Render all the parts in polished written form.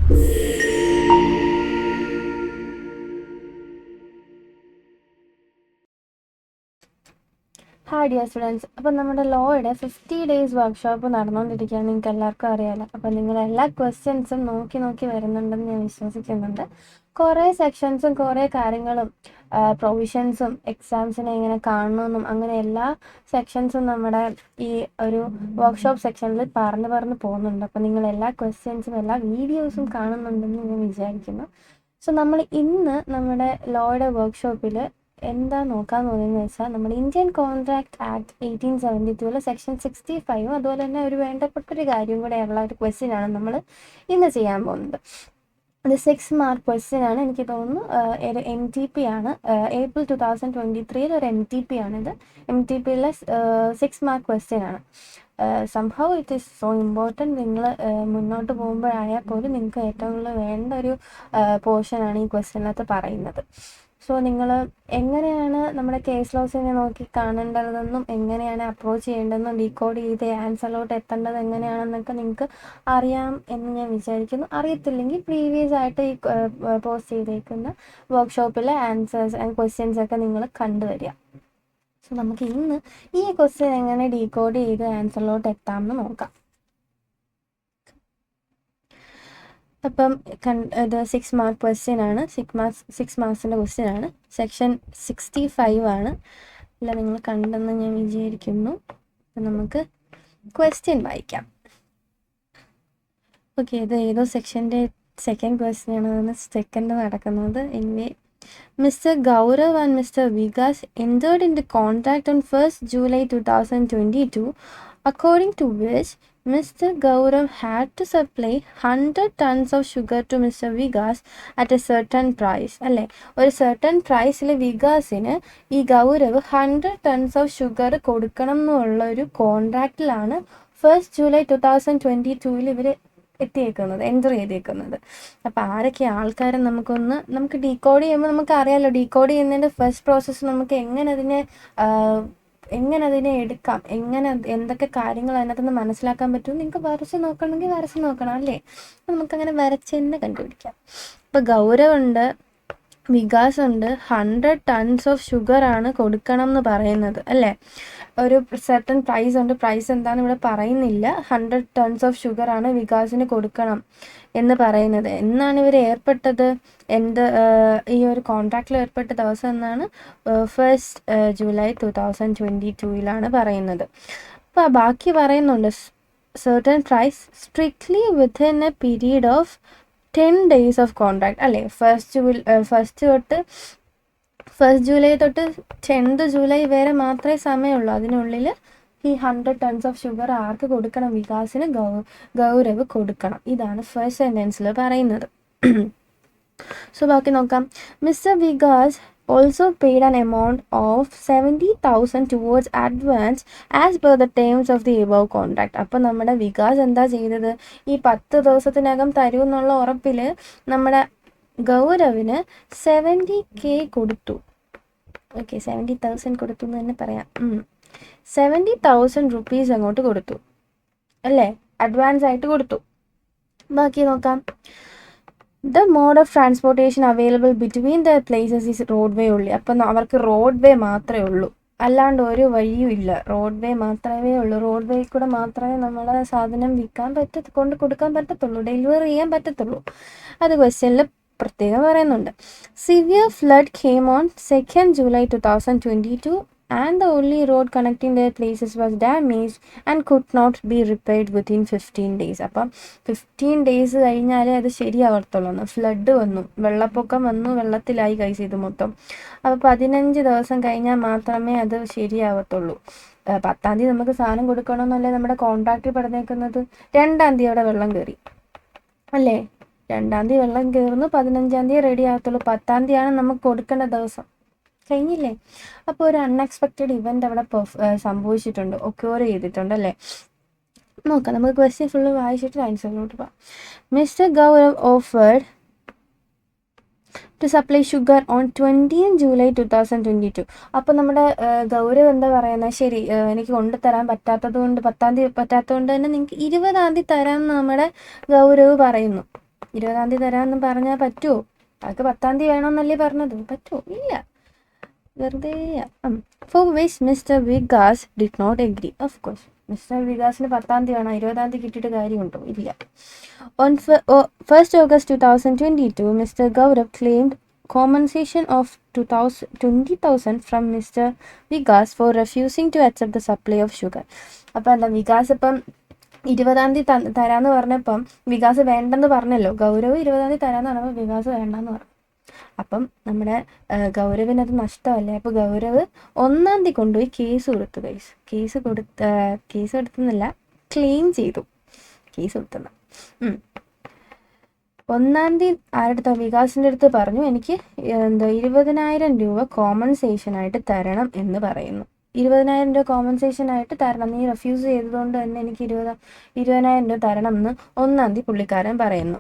Hi dear students. അപ്പം നമ്മുടെ ലോയുടെ 50 days workshop നടന്നുകൊണ്ടിരിക്കുകയാണ്. നിങ്ങൾക്ക് എല്ലാവർക്കും അറിയാമല്ലോ. അപ്പം നിങ്ങൾ എല്ലാ ക്വസ്റ്റ്യൻസും നോക്കി നോക്കി വരുന്നുണ്ടെന്ന് ഞാൻ വിശ്വസിക്കുന്നുണ്ട്. കുറേ സെക്ഷൻസും കുറേ കാര്യങ്ങളും പ്രൊവിഷൻസും എക്സാംസിനെ എങ്ങനെ കാണണമെന്നും അങ്ങനെ എല്ലാ സെക്ഷൻസും നമ്മുടെ ഈ ഒരു വർക്ക്ഷോപ്പ് സെക്ഷനിൽ പറഞ്ഞു പോകുന്നുണ്ട്. അപ്പം നിങ്ങൾ എല്ലാ ക്വസ്റ്റ്യൻസും എല്ലാ വീഡിയോസും കാണുന്നുണ്ടെന്ന് ഞാൻ വിചാരിക്കുന്നു. സോ നമ്മൾ ഇന്ന് നമ്മുടെ ലോയുടെ വർക്ക്ഷോപ്പിൽ എന്താ നോക്കാൻ പോകുന്നതെന്ന് വെച്ചാൽ നമ്മുടെ ഇന്ത്യൻ കോൺട്രാക്ട് ആക്ട് 1872 സെക്ഷൻ 65 അതുപോലെ തന്നെ ഒരു വേണ്ടപ്പെട്ടൊരു കാര്യം കൂടെയുള്ള ഒരു ക്വസ്റ്റ്യൻ ആണ് നമ്മൾ ഇന്ന് ചെയ്യാൻ പോകുന്നത്. ഇത് 6 മാർക്ക് ക്വസ്റ്റ്യൻ ആണ്. എനിക്ക് തോന്നുന്നു ഒരു MTP ആണ്. April 2023 ഒരു MTP ആണിത്. MTPയിലെ 6 മാർക്ക് ക്വസ്റ്റ്യൻ ആണ്. സംഭവം ഇറ്റ് ഈസ് സോ ഇമ്പോർട്ടൻറ്റ്. നിങ്ങൾ മുന്നോട്ട് പോകുമ്പോഴായാൽ പോലും നിങ്ങൾക്ക് ഏറ്റവും കൂടുതൽ വേണ്ട ഒരു പോർഷനാണ് ഈ ക്വസ്റ്റ്യനകത്ത് പറയുന്നത്. സോ നിങ്ങൾ എങ്ങനെയാണ് നമ്മുടെ കേസ് ലോസിനെ നോക്കി കാണേണ്ടതെന്നും എങ്ങനെയാണ് അപ്രോച്ച് ചെയ്യേണ്ടതെന്നും ഡീകോഡ് ചെയ്ത് ആൻസറിലോട്ട് എത്തേണ്ടത് എങ്ങനെയാണെന്നൊക്കെ നിങ്ങൾക്ക് അറിയാം എന്ന് ഞാൻ വിചാരിക്കുന്നു. അറിയത്തില്ലെങ്കിൽ പ്രീവിയസ് ആയിട്ട് ഈ പോസ്റ്റ് ചെയ്തേക്കുന്ന വർക്ക്ഷോപ്പിലെ ആൻസേഴ്സ് ആൻഡ് ക്വസ്റ്റ്യൻസ് ഒക്കെ നിങ്ങൾ കണ്ടുവരിക. സോ നമുക്ക് ഇന്ന് ഈ ക്വസ്റ്റ്യൻ എങ്ങനെ ഡീകോഡ് ചെയ്ത് ആൻസറിലോട്ട് എത്താമെന്ന് നോക്കാം. അപ്പം ഇത് 6 മാർക്ക് ക്വസ്റ്റ്യൻ ആണ്. 6 മാർക്സിൻ്റെ ക്വസ്റ്റ്യൻ ആണ്. സെക്ഷൻ 65 ആണ്. അല്ല നിങ്ങൾ കണ്ടെന്ന് ഞാൻ വിചാരിക്കുന്നു. അപ്പം നമുക്ക് ക്വസ്റ്റ്യൻ വായിക്കാം. ഓക്കെ, ഇത് ഏതോ സെക്ഷൻ്റെ സെക്കൻഡ് ക്വസ്റ്റ്യൻ ആണ്. അതാണ് സെക്കൻഡ് നടക്കുന്നത്. Anyway, Mr. Gaurav and Mr. Vikas entered into contract on 1st July 2022, according to which Mr. Gaurav had to supply 100 tons of sugar to Mr. Vikas at a certain price. അല്ലേ, ഒരു certain പ്രൈസിൽ വികാസിന് ഈ Gaurav 100 tons of sugar കൊടുക്കണം എന്നുള്ള ഒരു കോൺട്രാക്റ്റിലാണ് 1st July 2022 ഇവർ enter ചെയ്തേക്കുന്നത്. അപ്പോൾ ആരൊക്കെ ആൾക്കാരെ നമുക്ക് ഡീകോഡ് ചെയ്യുമ്പോൾ നമുക്ക് അറിയാമല്ലോ. ഡീകോഡ് ചെയ്യുന്നതിൻ്റെ ഫസ്റ്റ് പ്രോസസ്സ് നമുക്ക് എങ്ങനെ അതിനെ എടുക്കാം, എന്തൊക്കെ കാര്യങ്ങൾ അതിനകത്തുനിന്ന് മനസ്സിലാക്കാൻ പറ്റും. നിങ്ങൾക്ക് വരച്ച് നോക്കണമെങ്കിൽ വരച്ച് നോക്കണം, അല്ലേ? നമുക്കങ്ങനെ വരച്ച് തന്നെ കണ്ടുപിടിക്കാം. ഇപ്പോൾ ഗൗരവുണ്ട്, വികാസ് ഉണ്ട്, 100 tons ഓഫ് ഷുഗറാണ് കൊടുക്കണം എന്ന് പറയുന്നത്, അല്ലേ? ഒരു സെർട്ടൺ പ്രൈസ് ഉണ്ട്. പ്രൈസ് എന്താണെന്ന് ഇവിടെ പറയുന്നില്ല. 100 tons ഓഫ് ഷുഗറാണ് വികാസിന് കൊടുക്കണം എന്ന് പറയുന്നത്. എന്നാണ് ഇവർ ഏർപ്പെട്ടത്? ഈ ഒരു കോൺട്രാക്റ്റിൽ ഏർപ്പെട്ട ദിവസം എന്നാണ്? 1st July 2022 പറയുന്നത്. അപ്പോൾ ബാക്കി പറയുന്നുണ്ട്, certain price strictly within a period of 10 days of contract, അല്ലേ? ഫസ്റ്റ് ജൂലൈ തൊട്ട് 10th July വരെ മാത്രമേ സമയമുള്ളൂ. അതിനുള്ളിൽ ഈ 100 tons ഓഫ് ഷുഗർ ആർക്ക് കൊടുക്കണം? വികാസിന് ഗൗരവ് കൊടുക്കണം. ഇതാണ് ഫസ്റ്റ് സെൻറ്റൻസിൽ പറയുന്നത്. സോ ബാക്കി നോക്കാം. Mister Vikas also paid an amount of 70,000 towards advance as per the terms of the above contract. അപ്പോൾ നമ്മുടെ വികാസ് എന്താ ചെയ്തത്? ഈ 10 ദിവസത്തിനകം തരൂ എന്നുള്ള ഉറപ്പിൽ നമ്മുടെ ഗൗരവിന് 70K കൊടുത്തു. ഓക്കെ, 70,000 കൊടുത്തു എന്ന് തന്നെ പറയാം. 70,000 rupees അങ്ങോട്ട് കൊടുത്തു, അല്ലേ? അഡ്വാൻസ് ആയിട്ട് കൊടുത്തു. ബാക്കി നോക്കാം. The mode of transportation available between the places is roadway only. അപ്പം അവർക്ക് റോഡ് വേ മാത്രമേ ഉള്ളൂ, അല്ലാണ്ട് ഒരു വഴിയും ഇല്ല. റോഡ് വേ മാത്രമേ ഉള്ളൂ. റോഡ് വേ കൂടെ മാത്രമേ നമ്മളെ സാധനം കൊണ്ട് കൊടുക്കാൻ പറ്റത്തുള്ളൂ, ഡെലിവറി ചെയ്യാൻ പറ്റത്തുള്ളൂ. അത് ക്വസ്റ്റ്യനിൽ പ്രത്യേകം പറയുന്നുണ്ട്. Severe flood came on 2nd July 2022 and the only road connecting their places was damaged and could not be repaired within 15 days. അപ്പം 15 days കഴിഞ്ഞാലേ അത് ശരിയാവത്തുള്ളൂ. ഫ്ലഡ് വന്നു, വെള്ളപ്പൊക്കം വന്നു, വെള്ളത്തിലായി കൈസ് ഇത് മൊത്തം. അപ്പോൾ 15 ദിവസം കഴിഞ്ഞാൽ മാത്രമേ അത് ശരിയാവത്തുള്ളൂ. 10ാം തീയതി നമുക്ക് സാധനം കൊടുക്കണമെന്നല്ലേ നമ്മുടെ കോൺട്രാക്റ്റിൽ പറഞ്ഞേക്കുന്നത്. 2ാം തീയതി അവിടെ വെള്ളം കയറി, അല്ലേ? 2ാം തീയതി വെള്ളം കയറുന്നു, 15ാം തീയതി റെഡി ആകത്തുള്ളൂ. 10ാം തീയതിയാണ് നമുക്ക് കൊടുക്കേണ്ട ദിവസം. കഴിഞ്ഞില്ലേ? അപ്പോൾ ഒരു അൺഎക്സ്പെക്റ്റഡ് ഇവൻ്റ് അവിടെ സംഭവിച്ചിട്ടുണ്ട്, ഒക്യൂർ ചെയ്തിട്ടുണ്ട്, അല്ലേ? നോക്കാം, നമുക്ക് ക്വസ്റ്റ്യൻ ഫുള്ള് വായിച്ചിട്ട് ആൻസറിലോട്ട് പോകാം. Mister Gaurav offered to supply sugar on 20th July 2022. അപ്പോൾ നമ്മുടെ ഗൗരവ് എന്താ പറയുന്നത്? ശരി, എനിക്ക് കൊണ്ടുതരാൻ പറ്റാത്തത് കൊണ്ട് 10ാം തീയതി പറ്റാത്തത് കൊണ്ട് തന്നെ നിങ്ങൾക്ക് 20ാം തീയതി തരാമെന്ന് നമ്മുടെ ഗൗരവ് പറയുന്നു. 20-ാം തീയതി തരാമെന്ന് പറഞ്ഞാൽ പറ്റുമോ? അതൊക്കെ 10-ാം തീയതി വേണമെന്നല്ലേ പറഞ്ഞത്, പറ്റുമോ? ഇല്ല, വെറുതെ. For which mister Vikas did not agree. Of course mister വികാസിന് 10-ാം തീയതി വേണം, 20-ാം തീയതി കിട്ടിയിട്ട് കാര്യമുണ്ടോ? ഇല്ല. On 1st August 2022, Mr. Gaurav claimed compensation of 20,000 from Mr. Vikas for refusing to accept the supply of sugar. അപ്പം എന്താ, വികാസ് ഇപ്പം 20-ാം തീയതി തരാമെന്ന് പറഞ്ഞപ്പം വികാസ് വേണ്ടെന്ന് പറഞ്ഞല്ലോ. ഗൗരവ് 20-ാം തീയതി തരാമെന്ന് പറഞ്ഞപ്പോൾ വികാസ് വേണ്ടെന്ന് പറഞ്ഞു. അപ്പം നമ്മുടെ ഗൗരവിനത് നഷ്ടമല്ലേ. അപ്പോൾ ഗൗരവ് 1-ാം തീയതി കൊണ്ടുപോയി കേസ് കൊടുത്തു. കേസ് കൊടുത്തെന്നല്ല, ക്ലെയിം ചെയ്തു. കേസ് കൊടുത്തെന്ന് 1-ാം തീയതി ആരുടെ വികാസിൻ്റെ അടുത്ത് പറഞ്ഞു, എനിക്ക് 20,000 രൂപ കോമ്പൻസേഷനായിട്ട് തരണം എന്ന് പറയുന്നു. 20,000 രൂപ കോമ്പൻസേഷനായിട്ട് തരണം, നീ റെഫ്യൂസ് ചെയ്തതുകൊണ്ട് തന്നെ എനിക്ക് 20,000 രൂപ തരണം എന്ന് 1-ാം തീയതി പുള്ളിക്കാരൻ പറയുന്നു.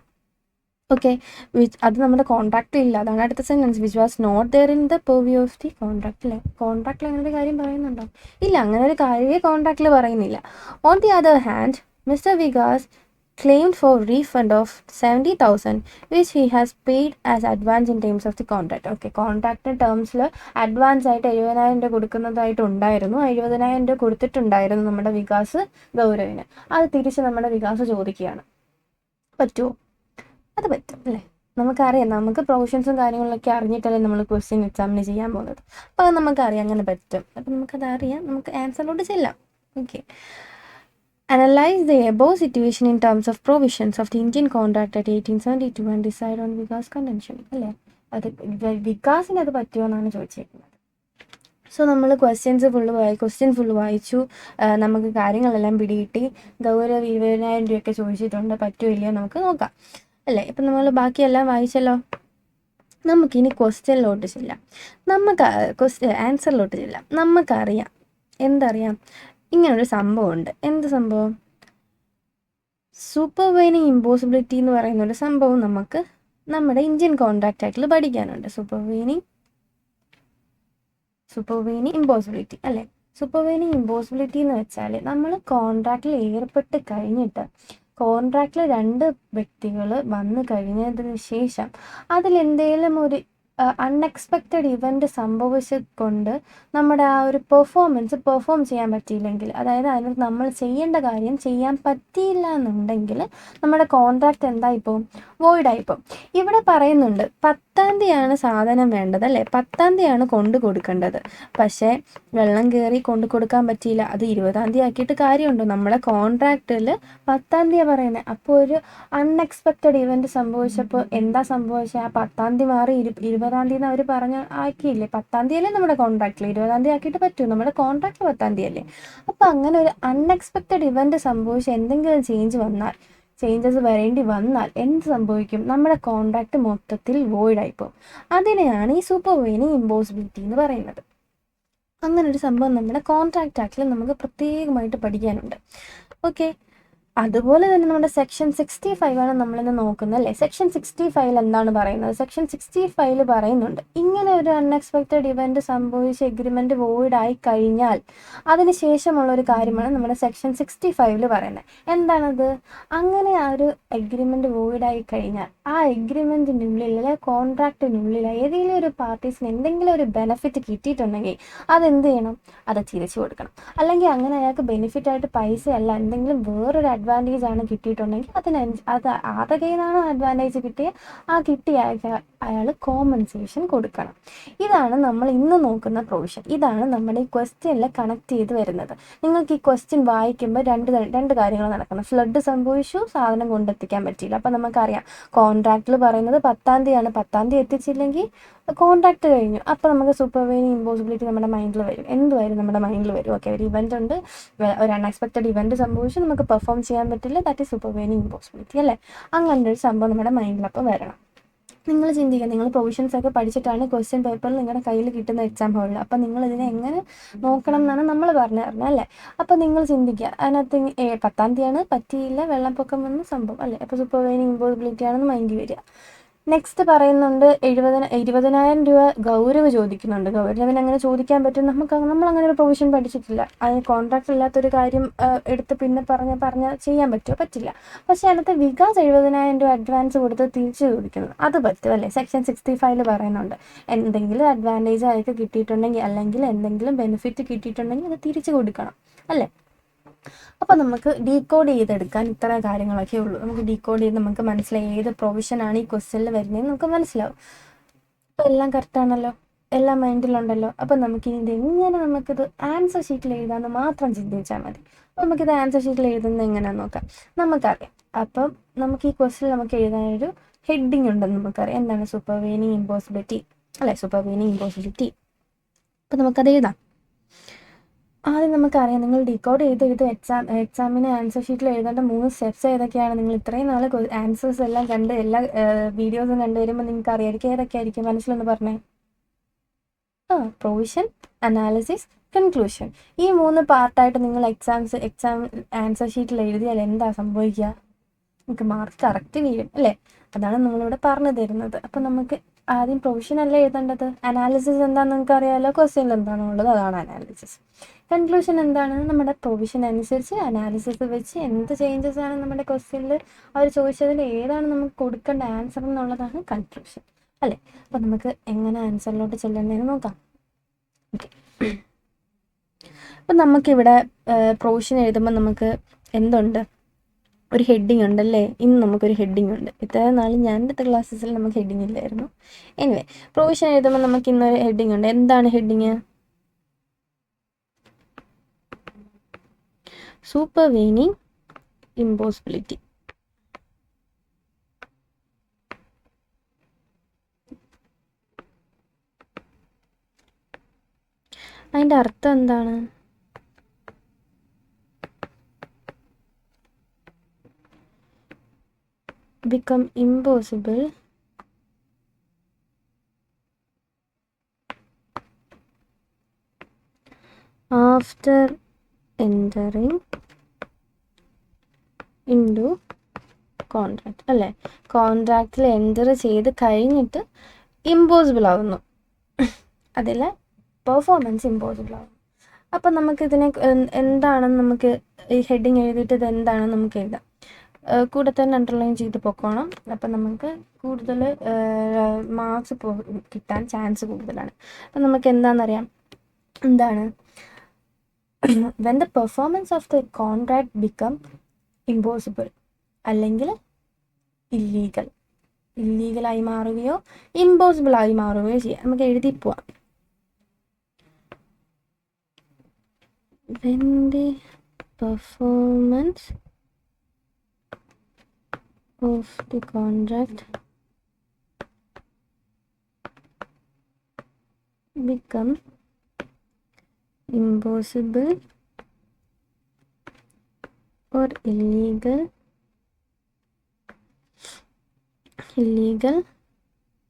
ഓക്കെ, അത് നമ്മുടെ കോൺട്രാക്റ്റിൽ ഇല്ല. അതാണ് അടുത്ത sentence. Which was not there in the purview of the കോൺട്രാക്റ്റിലെ. കോൺട്രാക്റ്റിൽ അങ്ങനെ ഒരു കാര്യം പറയുന്നുണ്ടോ? ഇല്ല, അങ്ങനെ ഒരു കാര്യമേ കോൺട്രാക്റ്റിൽ പറയുന്നില്ല. On the other hand, mister Vikas claimed for refund of 70,000 which he has paid as advance in terms of the contract. Okay, contract ടേംസിൽ അഡ്വാൻസ് ആയിട്ട് 70,000 രൂപ കൊടുക്കുന്നതായിട്ടുണ്ടായിരുന്നു. 70,000 രൂപ കൊടുത്തിട്ടുണ്ടായിരുന്നു നമ്മുടെ വികാസ് ഗൗരവിന്. അത് തിരിച്ച് നമ്മുടെ വികാസ് ചോദിക്കുകയാണ്. പറ്റുമോ? അത് പറ്റും അല്ലേ. നമുക്കറിയാം, നമുക്ക് പ്രൊവിഷൻസും കാര്യങ്ങളിലൊക്കെ അറിഞ്ഞിട്ടല്ലേ നമ്മൾ ക്വസ്റ്റ്യൻ എക്സാമിന് ചെയ്യാൻ പോകുന്നത്. അപ്പോൾ അത് നമുക്കറിയാം അങ്ങനെ പറ്റും. അപ്പം നമുക്കതറിയാം, നമുക്ക് ആൻസറിലോട്ട് ചെല്ലാം. Okay, analyze the above situation in terms of provisions of the Indian contract at 1872 and decide on Vikas contention. അല്ലേ, അത് വികാസിന് അത് പറ്റുമോ എന്നാണ് ചോദിച്ചേക്കുന്നത്. സോ നമ്മൾ ക്വസ്റ്റ്യൻ ഫുള്ള് വായിച്ചു, നമുക്ക് കാര്യങ്ങളെല്ലാം പിടികിട്ടി. ഗൗരവ് 20,000 രൂപയൊക്കെ ചോദിച്ചിട്ടുണ്ട്, പറ്റുമോ ഇല്ലയോ നമുക്ക് നോക്കാം അല്ലേ. ഇപ്പം നമ്മൾ ബാക്കിയെല്ലാം വായിച്ചല്ലോ. നമുക്കിനി ക്വസ്റ്റ്യനിലോട്ട് ചെല്ലാം, ആൻസറിലോട്ട് ചെല്ലാം. നമുക്കറിയാം, എന്തറിയാം, ഇങ്ങനൊരു സംഭവമുണ്ട്. എന്ത് സംഭവം? സൂപ്പർവൈനിങ് ഇമ്പോസിബിലിറ്റി എന്ന് പറയുന്ന ഒരു സംഭവം നമുക്ക് നമ്മുടെ ഇന്ത്യൻ കോൺട്രാക്റ്റ് ആക്ടിൽ പഠിക്കാനുണ്ട്. സൂപ്പർവൈനിങ് ഇമ്പോസിബിലിറ്റി അല്ലേ. സൂപ്പർവൈനിങ് ഇമ്പോസിബിലിറ്റി എന്ന് വെച്ചാൽ നമ്മൾ കോൺട്രാക്റ്റിൽ ഏർപ്പെട്ട് കഴിഞ്ഞിട്ട് കോൺട്രാക്റ്റിൽ 2 വ്യക്തികൾ വന്നു കഴിഞ്ഞതിന് ശേഷം അതിലെന്തെങ്കിലും ഒരു അൺഎക്സ്പെക്റ്റഡ് ഇവൻ്റ് സംഭവിച്ചുകൊണ്ട് നമ്മുടെ ആ ഒരു പെർഫോം ചെയ്യാൻ പറ്റിയില്ലെങ്കിൽ, അതായത് അതിന് നമ്മൾ ചെയ്യേണ്ട കാര്യം ചെയ്യാൻ പറ്റിയില്ല എന്നുണ്ടെങ്കിൽ നമ്മുടെ കോൺട്രാക്റ്റ് എന്തായിപ്പോവും? വോയിഡായിപ്പോവും. ഇവിടെ പറയുന്നുണ്ട് 10-ാം തീയതിയാണ് സാധനം വേണ്ടത് അല്ലേ, 10-ാം തീയതിയാണ് കൊണ്ടു കൊടുക്കേണ്ടത്. പക്ഷേ വെള്ളം കയറി കൊണ്ടു കൊടുക്കാൻ പറ്റിയില്ല, അത് 20-ാം തീയതി ആക്കിയിട്ട് കാര്യമുണ്ടോ? നമ്മുടെ കോൺട്രാക്റ്റിൽ 10-ാം തീയതി പറയുന്നത്. അപ്പോൾ ഒരു അൺഎക്സ്പെക്റ്റഡ് ഇവൻ്റ് സംഭവിച്ചപ്പോൾ എന്താ സംഭവിച്ചത്? ആ 10-ാം തീയതി മാറി 20-ാം തീയതി അവർ പറഞ്ഞ് ആക്കിയില്ലേ. 10-ാം തീയതി അല്ലേ നമ്മുടെ കോൺട്രാക്റ്റിൽ, 20-ാം തീയതി ആക്കിയിട്ട് പറ്റുമോ? നമ്മുടെ കോൺട്രാക്റ്റ് 10-ാം തീയതി അല്ലേ. അപ്പോൾ അങ്ങനെ ഒരു അൺഎക്സ്പെക്റ്റഡ് ഇവൻ്റ് സംഭവിച്ച് എന്തെങ്കിലും ചേഞ്ചസ് വരേണ്ടി വന്നാൽ എന്ത് സംഭവിക്കും? നമ്മുടെ കോൺട്രാക്റ്റ് മൊത്തത്തിൽ വോയിഡായിപ്പോവും. അതിനെയാണ് ഈ സൂപ്പർവൈനിങ് ഇമ്പോസിബിലിറ്റി എന്ന് പറയുന്നത്. അങ്ങനൊരു സംഭവം നമ്മുടെ കോൺട്രാക്റ്റ് ആക്ടിൽ നമുക്ക് പ്രത്യേകമായിട്ട് പഠിക്കാനുണ്ട്. ഓക്കെ, അതുപോലെ തന്നെ നമ്മുടെ സെക്ഷൻ 65 ആണ് നമ്മളിന്ന് നോക്കുന്നത് അല്ലേ. സെക്ഷൻ 65 എന്താണ് പറയുന്നത്? സെക്ഷൻ 65 പറയുന്നുണ്ട്, ഇങ്ങനെ ഒരു അൺഎക്സ്പെക്റ്റഡ് ഇവൻ്റ് സംഭവിച്ച് എഗ്രിമെൻ്റ് വോയിഡ് ആയി കഴിഞ്ഞാൽ അതിന് ശേഷമുള്ളൊരു കാര്യമാണ് നമ്മുടെ സെക്ഷൻ 65 പറയുന്നത്. എന്താണത്? അങ്ങനെ ആ ഒരു എഗ്രിമെൻ്റ് വോയിഡ് ആയി കഴിഞ്ഞാൽ ആ എഗ്രിമെൻറ്റിനുള്ളിൽ കോൺട്രാക്റ്റിനുള്ളിൽ ഏതെങ്കിലും ഒരു പാർട്ടീസിന് എന്തെങ്കിലും ഒരു ബെനിഫിറ്റ് കിട്ടിയിട്ടുണ്ടെങ്കിൽ അതെന്ത് ചെയ്യണം? അത് തിരിച്ചു കൊടുക്കണം. അല്ലെങ്കിൽ അങ്ങനെ അയാൾക്ക് ബെനിഫിറ്റായിട്ട് പൈസയല്ല, എന്തെങ്കിലും വേറൊരു അഡ്വാൻറ്റേജ് ആണ് കിട്ടിയിട്ടുണ്ടെങ്കിൽ അത് ആരുടെ കയ്യിൽ നിന്നാണോ അഡ്വാൻറ്റേജ് കിട്ടിയ അയാൾ കോമ്പൻസേഷൻ കൊടുക്കണം. ഇതാണ് നമ്മൾ ഇന്ന് നോക്കുന്ന പ്രൊവിഷൻ. ഇതാണ് നമ്മുടെ ഈ ക്വസ്റ്റ്യനിൽ കണക്ട് ചെയ്ത് വരുന്നത്. നിങ്ങൾക്ക് ഈ ക്വസ്റ്റ്യൻ വായിക്കുമ്പോൾ രണ്ട് കാര്യങ്ങൾ നടക്കണം. ഫ്ലഡ് സംഭവിച്ചു, സാധനം കൊണ്ടെത്തിക്കാൻ പറ്റിയില്ല. അപ്പം നമുക്കറിയാം കോൺട്രാക്റ്റിൽ പറയുന്നത് 10-ാം തീയതിയാണ്, 10-ാം തീയതി എത്തിച്ചില്ലെങ്കിൽ കോൺട്രാക്റ്റ് കഴിഞ്ഞു. അപ്പോൾ നമുക്ക് സൂപ്പർവൈനിങ് ഇമ്പോസിബിലിറ്റി നമ്മുടെ മൈൻഡിൽ വരും. എന്തുവരും? നമ്മുടെ മൈൻഡിൽ വരും, ഓക്കെ ഒരു ഇവൻ്റ് ഉണ്ട്, ഒരു അൺഎക്സ്പെക്റ്റഡ് ഇവൻ്റ് സംഭവിച്ചു, നമുക്ക് പെർഫോം ചെയ്യാൻ പറ്റില്ല, ദാറ്റ് ഈസ് സൂപ്പർവൈനിങ് ഇമ്പോസിബിലിറ്റി അല്ലേ. അങ്ങനെ ഒരു സംഭവം നമ്മുടെ മൈൻഡിലപ്പോൾ വരണം. നിങ്ങൾ ചിന്തിക്കുക, നിങ്ങൾ പ്രൊവിഷൻസ് ഒക്കെ പഠിച്ചിട്ടാണ് ക്വസ്റ്റ്യൻ പേപ്പറിൽ നിങ്ങളുടെ കയ്യിൽ കിട്ടുന്ന എക്സാം ഹോളിൽ. അപ്പം നിങ്ങൾ ഇതിനെ എങ്ങനെ നോക്കണം എന്നാണ് നമ്മൾ പറഞ്ഞു തരുന്നത് അല്ലേ. അപ്പം നിങ്ങൾ ചിന്തിക്കുക, അതിനകത്ത് 10-ാം തീയതിയാണ്, പറ്റിയില്ല, വെള്ളപ്പൊക്കം വന്ന സംഭവം അല്ലേ. അപ്പോൾ സൂപ്പർവൈനിങ് ഇമ്പോസിബിലിറ്റി ആണെന്ന് മൈൻഡിൽ വരിക. നെക്സ്റ്റ് പറയുന്നുണ്ട് 20,000 രൂപ ഗൗരവ് ചോദിക്കുന്നുണ്ട്. ഗൗരവിന് അങ്ങനെ ചോദിക്കാൻ പറ്റും? നമ്മളങ്ങനെ ഒരു പ്രൊവിഷൻ പഠിച്ചിട്ടില്ല. അത് കോൺട്രാക്ട് ഇല്ലാത്തൊരു കാര്യം എടുത്ത് പിന്നെ പറഞ്ഞ് ചെയ്യാൻ പറ്റുമോ? പറ്റില്ല. പക്ഷേ അതിനകത്ത് വികാസ് 70,000 രൂപ അഡ്വാൻസ് കൊടുത്ത് തിരിച്ചു ചോദിക്കുന്നു, അത് പറ്റും അല്ലേ? സെക്ഷൻ 65 പറയുന്നുണ്ട് എന്തെങ്കിലും അഡ്വാൻറ്റേജ് അയാൾക്ക് കിട്ടിയിട്ടുണ്ടെങ്കിൽ അല്ലെങ്കിൽ എന്തെങ്കിലും ബെനിഫിറ്റ് കിട്ടിയിട്ടുണ്ടെങ്കിൽ അത് തിരിച്ചു കൊടുക്കണം അല്ലേ? അപ്പോൾ നമുക്ക് ഡീകോഡ് ചെയ്തെടുക്കാൻ ഇത്ര കാര്യങ്ങളൊക്കെ ഉള്ളൂ. നമുക്ക് ഡീകോഡ് ചെയ്ത് നമുക്ക് മനസ്സിലായി ഏത് പ്രൊവിഷനാണ് ഈ ക്വസ്റ്റ്യനിൽ വരുന്നതെന്ന് നമുക്ക് മനസ്സിലാവും. അപ്പോൾ എല്ലാം കറക്റ്റാണല്ലോ, എല്ലാം മൈൻഡിലുണ്ടല്ലോ. അപ്പം നമുക്കിനി ഇതെങ്ങനെ നമുക്കിത് ആൻസർ ഷീറ്റിൽ എഴുതാമെന്ന് മാത്രം ചിന്തിച്ചാൽ മതി. നമുക്കിത് ആൻസർ ഷീറ്റിൽ എഴുതുന്നത് എങ്ങനെയാണെന്ന് നോക്കാം. നമുക്കറിയാം. അപ്പം നമുക്ക് ഈ ക്വസ്റ്റ്യൻ നമുക്ക് എഴുതാനൊരു ഹെഡിങ് ഉണ്ടെന്ന് നമുക്കറിയാം. എന്താണ്? സൂപ്പർവീനിങ് ഇമ്പോസിബിലിറ്റി അല്ലേ? സൂപ്പർവീനിങ് ഇമ്പോസിബിലിറ്റി. അപ്പം നമുക്കത് എഴുതാം. ആദ്യം നമുക്കറിയാം, നിങ്ങൾ ഡീകോഡ് ചെയ്ത് എക്സാമിന് ആൻസർ ഷീറ്റിൽ എഴുതേണ്ട 3 സ്റ്റെപ്സ് ഏതൊക്കെയാണ്? നിങ്ങൾ ഇത്രയും നാൾ ആൻസേഴ്സ് എല്ലാം കണ്ട് എല്ലാ വീഡിയോസും കണ്ടു വരുമ്പോൾ നിങ്ങൾക്ക് അറിയായിരിക്കും ഏതൊക്കെയായിരിക്കും. മനസ്സിലൊന്ന് പറഞ്ഞേ. Provision, analysis, conclusion. ഈ 3 പാർട്ടായിട്ട് നിങ്ങൾ എക്സാം ആൻസർ ഷീറ്റിൽ എഴുതിയാൽ എന്താ സംഭവിക്കുക? നമുക്ക് മാർക്ക് കറക്റ്റ് വീഴും അല്ലേ? അതാണ് നമ്മളിവിടെ പറഞ്ഞു തരുന്നത്. അപ്പം നമുക്ക് ആദ്യം പ്രൊവിഷൻ അല്ലേ എഴുതേണ്ടത്. അനാലിസിസ് എന്താണെന്ന് നിങ്ങൾക്ക് അറിയാമല്ലോ, ക്വസ്റ്റ്യനിൽ എന്താണോ ഉള്ളത് അതാണ് അനാലിസിസ്. കൺക്ലൂഷൻ എന്താണ്? നമ്മുടെ പ്രൊവിഷൻ അനുസരിച്ച് അനാലിസിസ് വെച്ച് എന്ത് ചേഞ്ചസ് ആണ് നമ്മുടെ ക്വസ്റ്റ്യനിൽ അവർ ചോദിച്ചതിൽ ഏതാണ് നമുക്ക് കൊടുക്കേണ്ട ആൻസർ എന്നുള്ളതാണ് കൺക്ലൂഷൻ അല്ലേ? അപ്പം നമുക്ക് എങ്ങനെ ആൻസറിലോട്ട് ചെല്ലേണ്ടതെന്ന് നോക്കാം. ഓക്കെ, അപ്പം നമുക്കിവിടെ പ്രൊവിഷൻ എഴുതുമ്പോൾ നമുക്ക് എന്തുണ്ട്? ഒരു ഹെഡിങ് ഉണ്ടല്ലേ? ഇന്ന് നമുക്കൊരു ഹെഡിങ് ഉണ്ട്. ഇത്രയും നാൾ ഞാൻ എടുത്ത ക്ലാസ്സസിൽ നമുക്ക് ഹെഡിങ് ഇല്ലായിരുന്നു. എനിവേ, പ്രൊവിഷൻ എഴുതുമ്പോൾ നമുക്ക് ഇന്നൊരു ഹെഡിങ് ഉണ്ട്. എന്താണ് ഹെഡിങ്? സൂപ്പർവീനിങ് ഇമ്പോസിബിലിറ്റി. അതിൻ്റെ അർത്ഥം എന്താണ്? become impossible after entering into contract അല്ലേ? കോൺട്രാക്റ്റിൽ എൻ്റർ ചെയ്ത് കഴിഞ്ഞിട്ട് ഇമ്പോസിബിൾ ആവുന്നു, അതിൽ പെർഫോമൻസ് ഇമ്പോസിബിൾ ആവുന്നു. അപ്പം നമുക്കിതിനെ എന്താണെന്ന് നമുക്ക് ഈ ഹെഡിങ് എഴുതിയിട്ട് ഇത് എന്താണെന്ന് നമുക്ക് എഴുതാം. കൂടെ തന്നെ അണ്ടർലൈൻ ചെയ്ത് പൊക്കോണം. അപ്പം നമുക്ക് കൂടുതൽ മാർക്സ് കിട്ടാൻ ചാൻസ് കൂടുതലാണ്. അപ്പം നമുക്ക് എന്താണെന്നറിയാം. എന്താണ്? when the performance of the contract become impossible അല്ലെങ്കിൽ ഇല്ലീഗലായി മാറുകയോ ഇമ്പോസിബിളായി മാറുകയോ ചെയ്യാം. നമുക്ക് എഴുതി പോവാം. when the performance of the contract become impossible or illegal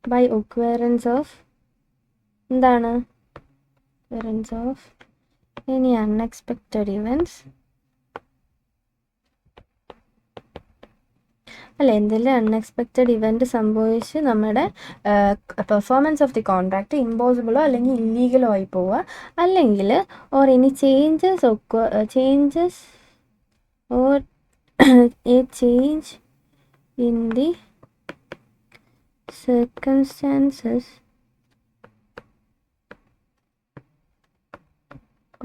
by occurrence of എന്താണ്? occurrence of any unexpected events അല്ല, എന്തെങ്കിലും അൺഎക്സ്പെക്റ്റഡ് ഇവൻറ്റ് സംഭവിച്ച് നമ്മുടെ പെർഫോമൻസ് ഓഫ് ദി കോൺട്രാക്റ്റ് ഇമ്പോസിബിളോ അല്ലെങ്കിൽ ഇല്ലീഗലോ ആയി പോവുക, അല്ലെങ്കിൽ or any changes or A change in the circumstances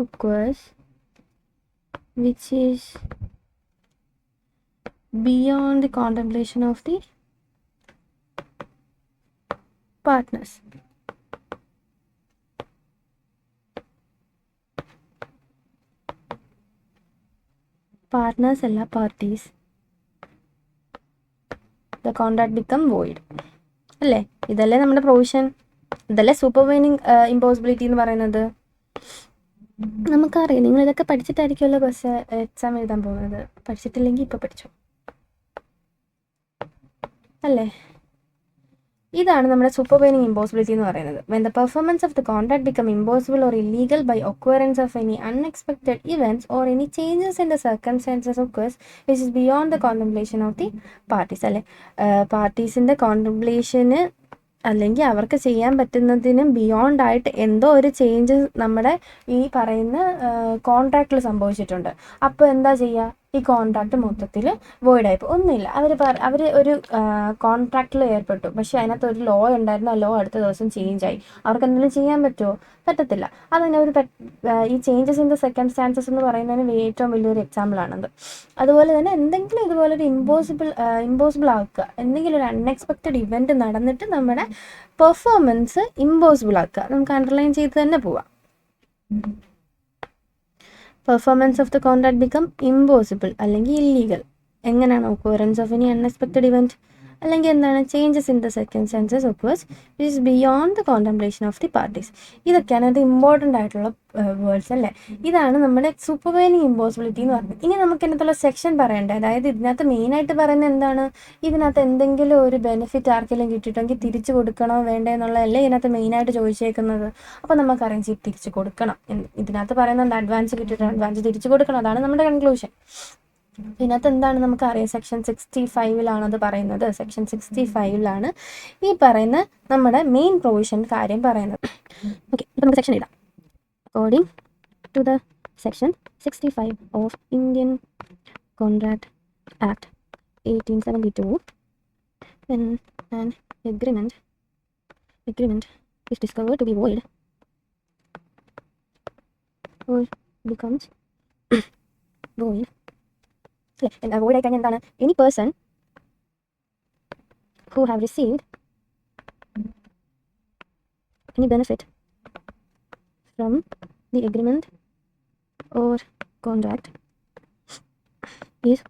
occurs which is beyond the contemplation of the partners. Partners അല്ല, parties. The contract become void അല്ലേ? ഇതല്ലേ നമ്മുടെ പ്രൊവിഷൻ, ഇതല്ലേ സൂപ്പർവീനിങ് ഇമ്പോസിബിലിറ്റി എന്ന് പറയുന്നത്. നമുക്കറിയാം, നിങ്ങൾ ഇതൊക്കെ പഠിച്ചിട്ടായിരിക്കുമല്ലോ ബസ് എക്സാം എഴുതാൻ പോകുന്നത്. പഠിച്ചിട്ടില്ലെങ്കിൽ ഇപ്പോൾ പഠിച്ചോ അല്ലേ? ഇതാണ് നമ്മുടെ സൂപ്പർവെയിനിങ് ഇമ്പോസിബിലിറ്റി എന്ന് പറയുന്നത്. When the performance of the contract become impossible or illegal by occurrence of any unexpected events or any changes in the circumstances occurs which is beyond the contemplation of the parties. അല്ലെ, പാർട്ടീസിൻ്റെ കോൺടെംപ്ലേഷന് അല്ലെങ്കിൽ അവർക്ക് ചെയ്യാൻ പറ്റുന്നതിനും ബിയോണ്ടായിട്ട് എന്തോ ഒരു change നമ്മുടെ ഈ പറയുന്ന കോൺട്രാക്റ്റിൽ സംഭവിച്ചിട്ടുണ്ട്. അപ്പോൾ എന്താ ചെയ്യുക? ഈ കോൺട്രാക്റ്റ് മൊത്തത്തിൽ വോയിഡായിപ്പോൾ ഒന്നുമില്ല. അവർ ഒരു കോൺട്രാക്റ്റിൽ ഏർപ്പെട്ടു, പക്ഷേ അതിനകത്ത് ഒരു ലോ ഉണ്ടായിരുന്നു. ആ ലോ അടുത്ത ദിവസം ചേഞ്ച് ആയി. അവർക്ക് എന്തെങ്കിലും ചെയ്യാൻ പറ്റുമോ? പറ്റത്തില്ല. അതന്നെ ഈ ചേഞ്ചസ് ഇൻ ദ സർക്കംസ്റ്റാൻസസ് എന്ന് പറയുന്നതിന് ഏറ്റവും വലിയൊരു എക്സാമ്പിളാണത്. അതുപോലെ തന്നെ എന്തെങ്കിലും ഇതുപോലൊരു ഇമ്പോസിബിൾ ആക്കുക, എന്തെങ്കിലും ഒരു അൺഎക്സ്പെക്റ്റഡ് ഇവൻറ്റ് നടന്നിട്ട് നമ്മുടെ പെർഫോമൻസ് ഇമ്പോസിബിൾ ആക്കുക. നമുക്ക് അണ്ടർലൈൻ ചെയ്ത് തന്നെ പോവാം. Performance of the contract become impossible അല്ലെങ്കിൽ ഇല്ലീഗൽ. എങ്ങനെയാണ്? Occurrence of any unexpected event, അല്ലെങ്കിൽ എന്താണ്? Changes in the circumstances occurs which is beyond the contemplation of the parties. ഇതൊക്കെയാണ് അത് ഇമ്പോർട്ടൻ്റ് ആയിട്ടുള്ള വേർഡ്സ് അല്ലേ. ഇതാണ് നമ്മുടെ സൂപ്പർവെയിനിങ് ഇമ്പോസിബിലിറ്റി എന്ന് പറയുന്നത്. ഇനി നമുക്ക് ഇതിനകത്തുള്ള സെക്ഷൻ പറയണ്ടേ. അതായത് ഇതിനകത്ത് മെയിനായിട്ട് പറയുന്നത് എന്താണ്? ഇതിനകത്ത് എന്തെങ്കിലും ഒരു ബെനിഫിറ്റ് ആർക്കെങ്കിലും കിട്ടിയിട്ടെങ്കിൽ തിരിച്ചു കൊടുക്കണോ വേണ്ടേ എന്നുള്ളതല്ലേ ഇതിനകത്ത് മെയിനായിട്ട് ചോദിച്ചേക്കുന്നത്. അപ്പോൾ നമുക്കറിയാം തിരിച്ചു കൊടുക്കണം. ഇതിനകത്ത് പറയുന്നുണ്ട് അഡ്വാൻസ് കിട്ടിയിട്ട് അഡ്വാൻസ് തിരിച്ചു കൊടുക്കണം. അതാണ് നമ്മുടെ കൺക്ലൂഷൻ. ഇതിനകത്ത് എന്താണ് നമുക്കറിയാം? സെക്ഷൻ 65 അത് പറയുന്നത്. സെക്ഷൻ 65 ഈ പറയുന്ന നമ്മുടെ മെയിൻ പ്രൊവിഷൻ കാര്യം പറയുന്നത്. ഓക്കെ, അപ്പോൾ നമുക്ക് സെക്ഷൻ എഴുതാം. According to the section 65 of Indian contract Act 1872, when an agreement is discovered to be void or becomes void, void ആയി കഴിഞ്ഞാൽ എന്താണ്? Any person who have received any benefit from the agreement or contract is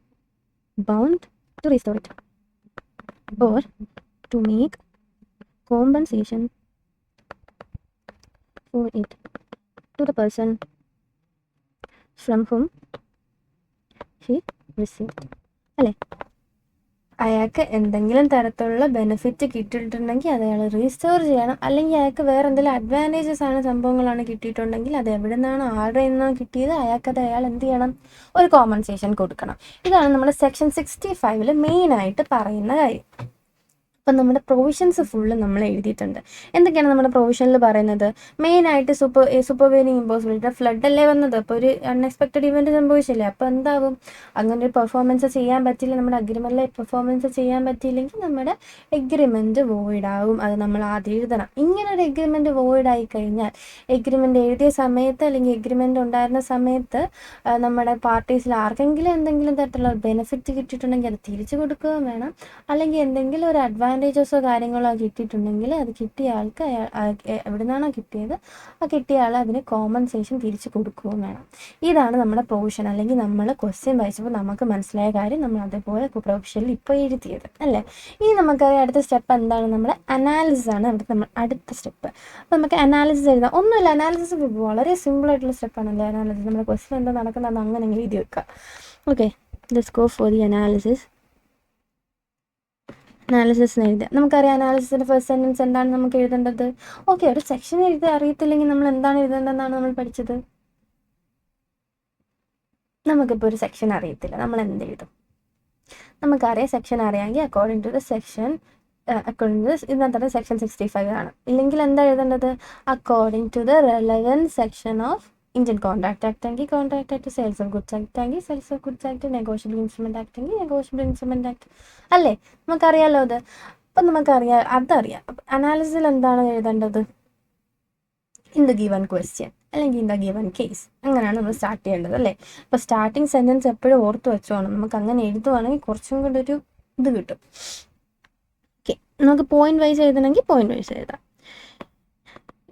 bound to restore it or to make compensation for it to the person from whom he received. അല്ലേ, അയാൾക്ക് എന്തെങ്കിലും തരത്തിലുള്ള benefit കിട്ടിയിട്ടുണ്ടെങ്കിൽ അത് അയാൾ restore ചെയ്യണം. അല്ലെങ്കിൽ അയാൾക്ക് വേറെ എന്തെങ്കിലും അഡ്വാൻറ്റേജസ് ആണ് സംഭവങ്ങളാണ് കിട്ടിയിട്ടുണ്ടെങ്കിൽ അത് എവിടെ നിന്നാണ് ആരുടെ നിന്നാണ് കിട്ടിയത് അയാൾക്കത് അയാൾ എന്ത് ചെയ്യണം? ഒരു കോമ്പൻസേഷൻ കൊടുക്കണം. ഇതാണ് നമ്മുടെ സെക്ഷൻ 65 മെയിനായിട്ട് പറയുന്ന കാര്യം. അപ്പം നമ്മുടെ പ്രൊവിഷൻസ് ഫുള്ള് നമ്മൾ എഴുതിയിട്ടുണ്ട്. എന്തൊക്കെയാണ് നമ്മുടെ പ്രൊവിഷനിൽ പറയുന്നത്? മെയിനായിട്ട് സൂപ്പർവെയിനിങ് ഇമ്പോസിബിലിറ്റി. ഫ്ലഡ് അല്ലേ വന്നത്, അപ്പോൾ ഒരു അൺഎക്സ്പെക്റ്റഡ് ഇവൻറ്റ് സംഭവിച്ചില്ലേ. അപ്പോൾ എന്താകും? അങ്ങനെ ഒരു പെർഫോമൻസ് ചെയ്യാൻ പറ്റില്ല, നമ്മുടെ അഗ്രിമെൻറ്റിലെ പെർഫോമൻസ് ചെയ്യാൻ പറ്റിയില്ലെങ്കിൽ നമ്മുടെ എഗ്രിമെൻറ്റ് വോയിഡ് ആകും. അത് നമ്മൾ ആദ്യം എഴുതണം. ഇങ്ങനെ ഒരു എഗ്രിമെൻറ്റ് വോയിഡ് ആയി കഴിഞ്ഞാൽ എഗ്രിമെൻറ്റ് എഴുതിയ സമയത്ത് അല്ലെങ്കിൽ എഗ്രിമെൻറ്റ് ഉണ്ടായിരുന്ന സമയത്ത് നമ്മുടെ പാർട്ടീസിൽ ആർക്കെങ്കിലും എന്തെങ്കിലും തരത്തിലുള്ള ബെനിഫിറ്റ് കിട്ടിയിട്ടുണ്ടെങ്കിൽ അത് തിരിച്ചു കൊടുക്കുകയും വേണം. അല്ലെങ്കിൽ എന്തെങ്കിലും ഒരു അഡ്വാൻറ്റേജസോ കാര്യങ്ങളോ കിട്ടിയിട്ടുണ്ടെങ്കിൽ അത് കിട്ടിയ ആൾക്ക് എവിടെ നിന്നാണോ കിട്ടിയത് ആ കിട്ടിയ ആൾ അതിന് കോമ്പൻസേഷൻ തിരിച്ചു കൊടുക്കുകയും വേണം. ഇതാണ് നമ്മുടെ പ്രൊവിഷൻ. അല്ലെങ്കിൽ നമ്മൾ ക്വസ്റ്റ്യൻ വായിച്ചപ്പോൾ നമുക്ക് മനസ്സിലായ കാര്യം നമ്മൾ അതേപോലെ പ്രൊവിഷനിൽ ഇപ്പോൾ എഴുതിയത് അല്ലേ. ഇനി നമുക്കറിയാം അടുത്ത സ്റ്റെപ്പ് എന്താണ്? നമ്മുടെ അനാലിസിസ് ആണ് നമ്മൾ അടുത്ത സ്റ്റെപ്പ്. അപ്പോൾ നമുക്ക് അനാലിസിസ് എഴുതാം. ഒന്നുമില്ല, അനാലിസിസ് വളരെ സിമ്പിളായിട്ടുള്ള സ്റ്റെപ്പാണല്ലേ അനാലിസിസ്. നമ്മുടെ ക്വസ്റ്റ്യൻ എന്താ നടക്കുന്നത് അങ്ങനെ എഴുതി വെക്കുക. Okay, let's go for the analysis. Analysis എഴുതുക. നമുക്കറിയാം അനാലിസിസിൻ്റെ ഫസ്റ്റ് സെൻറ്റൻസ് എന്താണ് നമുക്ക് എഴുതേണ്ടത്. ഓക്കെ, ഒരു സെക്ഷൻ എഴുതി അറിയത്തില്ലെങ്കിൽ നമ്മൾ എന്താണ് എഴുതേണ്ടതെന്നാണ് നമ്മൾ പഠിച്ചത്. നമുക്കിപ്പോൾ ഒരു സെക്ഷൻ അറിയത്തില്ല, നമ്മൾ എന്ത് എഴുതും? നമുക്കറിയാം സെക്ഷൻ അറിയാമെങ്കിൽ അക്കോർഡിംഗ് ടു ദ സെക്ഷൻ ഇതിനകത്ത് സെക്ഷൻ 65 ആണ്. ഇല്ലെങ്കിൽ എന്താ എഴുതേണ്ടത്? According to the relevant section of Indian contract act എങ്കിൽ contract act, sales of goods act എങ്കിൽ sales of goods act, negotiable instrument act എങ്കിൽ നെഗോഷ്യബിൾ ഇൻസ്ട്രുമെൻ്റ് ആക്ട് അല്ലേ. നമുക്കറിയാമല്ലോ അത്. അപ്പം നമുക്കറിയാം അതറിയാം. അനാലിസിസിൽ എന്താണ് എഴുതേണ്ടത്? ഇൻ ദ ഗിവൺ ക്വസ്റ്റ്യൻ അല്ലെങ്കിൽ ഇൻ ദ ഗിവൺ കേസ്, അങ്ങനെയാണ് നമ്മൾ സ്റ്റാർട്ട് ചെയ്യേണ്ടത് അല്ലേ. അപ്പോൾ സ്റ്റാർട്ടിങ് സെൻറ്റൻസ് എപ്പോഴും ഓർത്ത് വെച്ചോണം. നമുക്ക് അങ്ങനെ എഴുതുവാണെങ്കിൽ കുറച്ചും കൂടി ഒരു ഇത് കിട്ടും. ഓക്കെ, നമുക്ക് പോയിന്റ് വൈസ് എഴുതണമെങ്കിൽ പോയിന്റ് വൈസ് എഴുതാം.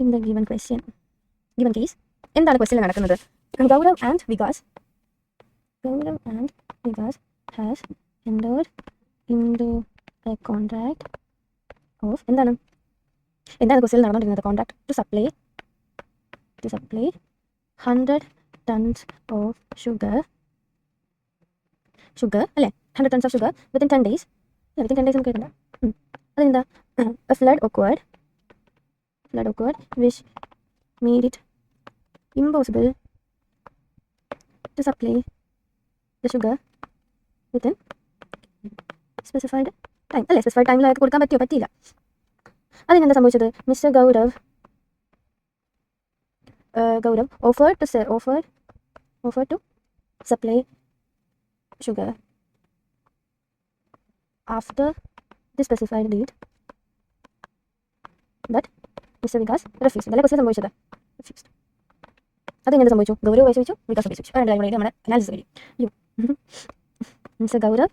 In the given question, given case എന്താണ് ക്വസ്റ്റ്യനിൽ നടക്കുന്നത്? Gaurav and Vikas has entered into a contract of എന്താണ് ക്വസ്റ്റ്യനിൽ നടന്നുകൊണ്ടിരുന്നത്? Contract to supply 100 tons of sugar അല്ലേ. 100 tons of sugar within 10 days. നമുക്ക് എഴുതണ്ട. അതെന്താ? A flood occurred which made it impossible to supply the sugar within specified time. അല്ലേ, specified ടൈമിൽ അയാൾക്ക് കൊടുക്കാൻ പറ്റിയില്ല. അതിനെന്താ സംഭവിച്ചത്? Mister Gaurav offered to supply sugar after the specified date, but Mr. Vikas refused. ഇതല്ലേ ക്വസ്റ്റ്യൻ സംഭവിച്ചത്? refused. അതെങ്ങനെ സംഭവിച്ചു? ഗൗരവ് പൈസ വെച്ചു, വികാസ് പൈസ വെച്ചു. രണ്ട് കാര്യം നമ്മുടെ അനാലിസിസ് കഴിയും. മിസ്റ്റർ ഗൗരവ്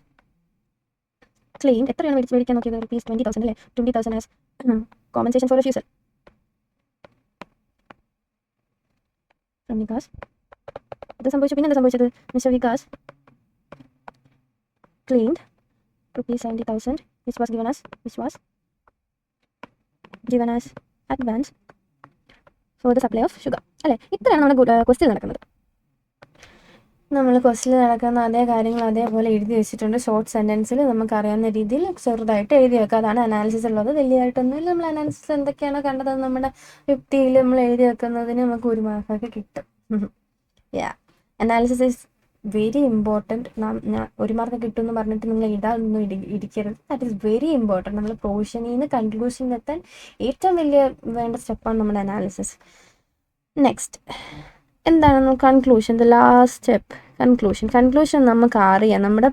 claimed, എത്രയാണ് മേടിക്കാൻ നോക്കിയത്? rupees 20,000 അല്ലേ? 20,000 as compensation for refusal from Vikas. ഇത് സംഭവിച്ചു. പിന്നെ എന്താ സംഭവിച്ചത്? Mister Vikas claimed rupees 70,000 which was given as advance for the supply of sugar. അല്ലേ, ഇത്രയാണ് നമ്മുടെ ക്വസ്റ്റ്യൻ നടക്കുന്നത്. നമ്മൾ ക്വസ്റ്റ്യൻ നടക്കുന്ന അതേ കാര്യങ്ങൾ അതേപോലെ എഴുതി വെച്ചിട്ടുണ്ട്. ഷോർട്ട് സെൻറ്റൻസിൽ നമുക്കറിയാവുന്ന രീതിയിൽ ചെറുതായിട്ട് എഴുതി വെക്കുക. അതാണ് അനാലിസിസ് ഉള്ളത്. വലിയതായിട്ടൊന്നുമില്ല. നമ്മൾ അനാലിസിസ് എന്തൊക്കെയാണോ കണ്ടത് നമ്മുടെ യുക്തിയിൽ നമ്മൾ എഴുതി വെക്കുന്നതിന് നമുക്ക് 1 മാർക്കൊക്കെ കിട്ടും. Analysis is very important. 1 mark കിട്ടുമെന്ന് പറഞ്ഞിട്ട് നിങ്ങൾ ഇടാനൊന്നും ഇരിക്കരുത്. That is very important. നമ്മൾ പ്രൊവിഷനിൽ നിന്ന് കൺക്ലൂഷനിൽ എത്താൻ ഏറ്റവും വലിയ വേണ്ട സ്റ്റെപ്പാണ് നമ്മുടെ അനാലിസിസ്. നെക്സ്റ്റ് എന്താണ് conclusion? The last step conclusion നമുക്ക് അറിയാം. നമ്മുടെ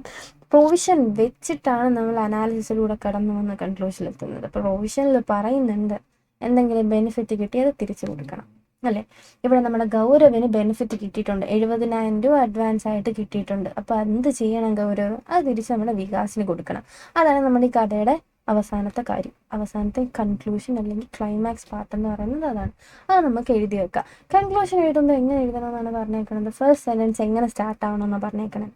പ്രൊവിഷൻ വെച്ചിട്ടാണ് നമ്മൾ അനാലിസിസിലൂടെ കടന്നു വന്ന് കൺക്ലൂഷനിലെത്തുന്നത്. പ്രൊവിഷനിൽ പറയുന്നുണ്ട് എന്തെങ്കിലും ബെനിഫിറ്റ് കിട്ടി അത് തിരിച്ചു കൊടുക്കണം, അല്ലേ? ഇവിടെ നമ്മുടെ ഗൗരവിന് ബെനിഫിറ്റ് കിട്ടിയിട്ടുണ്ട്. 70,000 രൂപ അഡ്വാൻസ് ആയിട്ട് കിട്ടിയിട്ടുണ്ട്. അപ്പോൾ എന്ത് ചെയ്യണം ഗൗരവ്? അത് തിരിച്ച് നമ്മുടെ വികാസിന് കൊടുക്കണം. അതാണ് നമ്മുടെ ഈ കഥയുടെ അവസാനത്തെ കാര്യം, അവസാനത്തെ കൺക്ലൂഷൻ അല്ലെങ്കിൽ ക്ലൈമാക്സ് പാർട്ട് എന്ന് പറയുന്നത് അതാണ്. അത് നമുക്ക് എഴുതി വെക്കാം. കൺക്ലൂഷൻ എഴുതുമ്പോൾ എങ്ങനെ എഴുതണമെന്നാണ് പറഞ്ഞേക്കുന്നത്? ഫസ്റ്റ് സെൻറ്റൻസ് എങ്ങനെ സ്റ്റാർട്ട് ആവണമെന്നാണ് പറഞ്ഞേക്കണേ?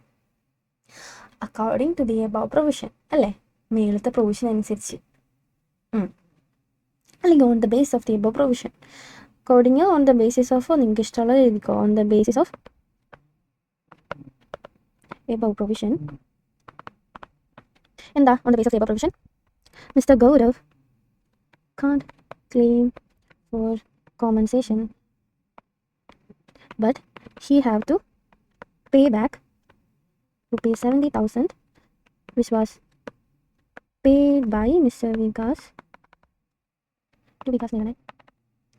According to the above provision, അല്ലേ? മേളത്തെ പ്രൊവിഷൻ അനുസരിച്ച്, അല്ലെങ്കിൽ on the base of the above provision. According on the basis of, നിങ്ങൾക്ക് ഇഷ്ടമുള്ളത് എഴുതിക്കോ. On the basis of above provision. എന്താ on the base of above provision? Mr. Gaurav can't claim for compensation, but he have to pay back rupees 70,000 which was paid by Mr. Vikas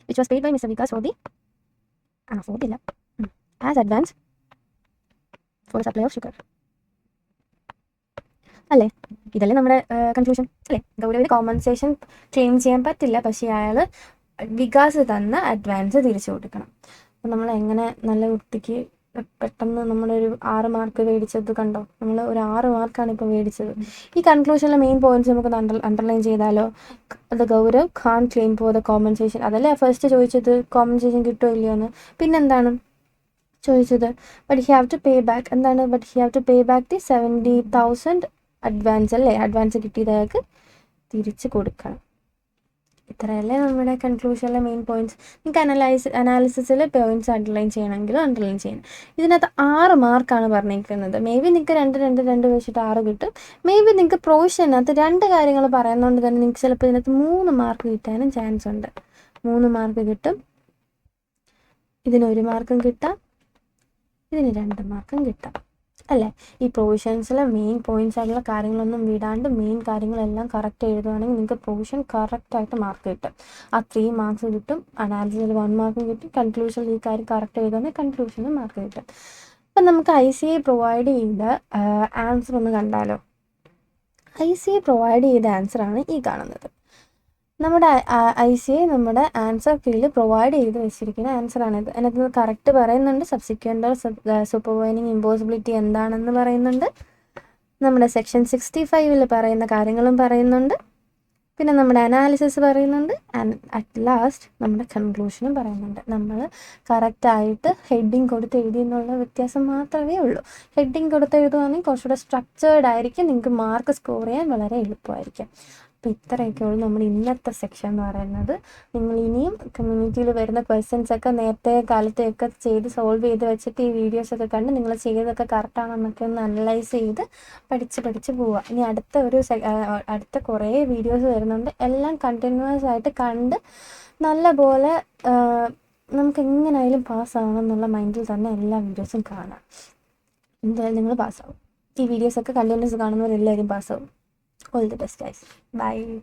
which was paid by Mr. Vikas for the as advance for the supply of sugar. അല്ലേ, ഇതല്ലേ നമ്മുടെ conclusion, അല്ലേ? ഗൗരവിന് compensation claim ചെയ്യാൻ പറ്റില്ല, പക്ഷേ അയാൾ വികാസ് തന്ന advance തിരിച്ചു കൊടുക്കണം. അപ്പം നമ്മൾ എങ്ങനെ നല്ല വൃത്തിക്ക് പെട്ടെന്ന് നമ്മളൊരു 6 മാർക്ക് മേടിച്ചത് കണ്ടോ? നമ്മൾ ഒരു 6 മാർക്കാണ് ഇപ്പോൾ മേടിച്ചത്. ഈ കൺക്ലൂഷനിലെ മെയിൻ പോയിന്റ്സ് നമുക്ക് അണ്ടർലൈൻ ചെയ്താലോ? The Gaurav can claim for the compensation. അതല്ലേ ഫസ്റ്റ് ചോദിച്ചത്, കോമ്പൻസേഷൻ കിട്ടുമോ ഇല്ലയോ എന്ന്. പിന്നെന്താണ് ചോദിച്ചത്? But he have to pay back. എന്താണ്? But he have to pay back the 70,000 advance, അല്ലേ? അഡ്വാൻസ് കിട്ടിയത് അയാൾക്ക് തിരിച്ച് കൊടുക്കണം. ഇത്രയല്ലേ നമ്മുടെ കൺക്ലൂഷനിലെ മെയിൻ പോയിന്റ്സ്. നിങ്ങൾക്ക് അനാലിസിസിൽ പോയിന്റ്സ് അണ്ടർലൈൻ ചെയ്യണമെങ്കിൽ അണ്ടർലൈൻ ചെയ്യണം. ഇതിനകത്ത് 6 മാർക്കാണ് പറഞ്ഞിരിക്കുന്നത്. മേ ബി നിങ്ങൾക്ക് 2 വെച്ചിട്ട് 6 കിട്ടും. മേ ബി നിങ്ങൾക്ക് പ്രൊവിഷനകത്ത് 2 കാര്യങ്ങൾ പറയുന്നതുകൊണ്ട് തന്നെ നിങ്ങൾക്ക് ചിലപ്പോൾ ഇതിനകത്ത് 3 മാർക്ക് കിട്ടാനും ചാൻസ് ഉണ്ട്. 3 മാർക്ക് കിട്ടും. ഇതിന് 1 മാർക്കും കിട്ടാം, ഇതിന് 2 മാർക്കും കിട്ടാം, അല്ലേ? ഈ പ്രൊവിഷൻസിലെ മെയിൻ പോയിന്റ്സ് ആയിട്ടുള്ള കാര്യങ്ങളൊന്നും വിടാണ്ട് മെയിൻ കാര്യങ്ങളെല്ലാം കറക്റ്റ് എഴുതുകയാണെങ്കിൽ നിങ്ങൾക്ക് പ്രൊവിഷൻ കറക്റ്റായിട്ട് മാർക്ക് കിട്ടും. ആ 3 മാർക്സ് കിട്ടും. അനാലിസിസിൽ 1 മാർക്കും കിട്ടും. കൺക്ലൂഷനിൽ ഈ കാര്യം കറക്റ്റ് എഴുതുകയാണെങ്കിൽ കൺക്ലൂഷനിൽ മാർക്ക് കിട്ടും. അപ്പം നമുക്ക് ICA പ്രൊവൈഡ് ചെയ്ത ആൻസർ ഒന്ന് കണ്ടാലോ? ICA പ്രൊവൈഡ് ചെയ്ത ആൻസറാണ് ഈ കാണുന്നത്. നമ്മുടെ ICA നമ്മുടെ ആൻസർ കീഴിൽ പ്രൊവൈഡ് ചെയ്ത് വെച്ചിരിക്കുന്ന ആൻസറാണിത്. അതിനകത്ത് കറക്റ്റ് പറയുന്നുണ്ട്. സബ്സിക്വൻ്റ് സൂപ്പർവൈനിങ് ഇമ്പോസിബിലിറ്റി എന്താണെന്ന് പറയുന്നുണ്ട്. നമ്മുടെ സെക്ഷൻ 65 പറയുന്ന കാര്യങ്ങളും പറയുന്നുണ്ട്. പിന്നെ നമ്മുടെ അനാലിസിസ് പറയുന്നുണ്ട്. ആൻഡ് അറ്റ് ലാസ്റ്റ് നമ്മുടെ കൺക്ലൂഷനും പറയുന്നുണ്ട്. നമ്മൾ കറക്റ്റായിട്ട് ഹെഡിങ് കൊടുത്ത് എഴുതിയെന്നുള്ള വ്യത്യാസം മാത്രമേ ഉള്ളൂ. ഹെഡിങ് കൊടുത്ത് എഴുതുകയാണെങ്കിൽ കുറച്ചുകൂടെ സ്ട്രക്ചേർഡ് ആയിരിക്കും. നിങ്ങൾക്ക് മാർക്ക് സ്കോർ ചെയ്യാൻ വളരെ എളുപ്പമായിരിക്കും. അപ്പോൾ ഇത്രയൊക്കെ ഉള്ളൂ നമ്മുടെ ഇന്നത്തെ സെക്ഷൻ എന്ന് പറയുന്നത്. നിങ്ങൾ ഇനിയും കമ്മ്യൂണിറ്റിയിൽ വരുന്ന ക്വസ്റ്റ്യൻസൊക്കെ നേരത്തെ കാലത്തെയൊക്കെ ചെയ്ത് സോൾവ് ചെയ്ത് വെച്ചിട്ട് ഈ വീഡിയോസൊക്കെ കണ്ട് നിങ്ങൾ ചെയ്തതൊക്കെ കറക്റ്റാണെന്നൊക്കെ ഒന്ന് അനലൈസ് ചെയ്ത് പഠിച്ച് പോവുക. ഇനി അടുത്ത കുറേ വീഡിയോസ് വരുന്നുണ്ട്. എല്ലാം കണ്ടിന്യൂസ് ആയിട്ട് കണ്ട് നല്ലപോലെ നമുക്ക് എങ്ങനെയായാലും പാസ്സാവണം എന്നുള്ള മൈൻഡിൽ തന്നെ എല്ലാ വീഡിയോസും കാണാം. എന്തായാലും നിങ്ങൾ പാസ്സാവും. ഈ വീഡിയോസൊക്കെ continuous കാണുന്നവരെല്ലാവരും പാസ്സാവും. All the best, guys. Bye.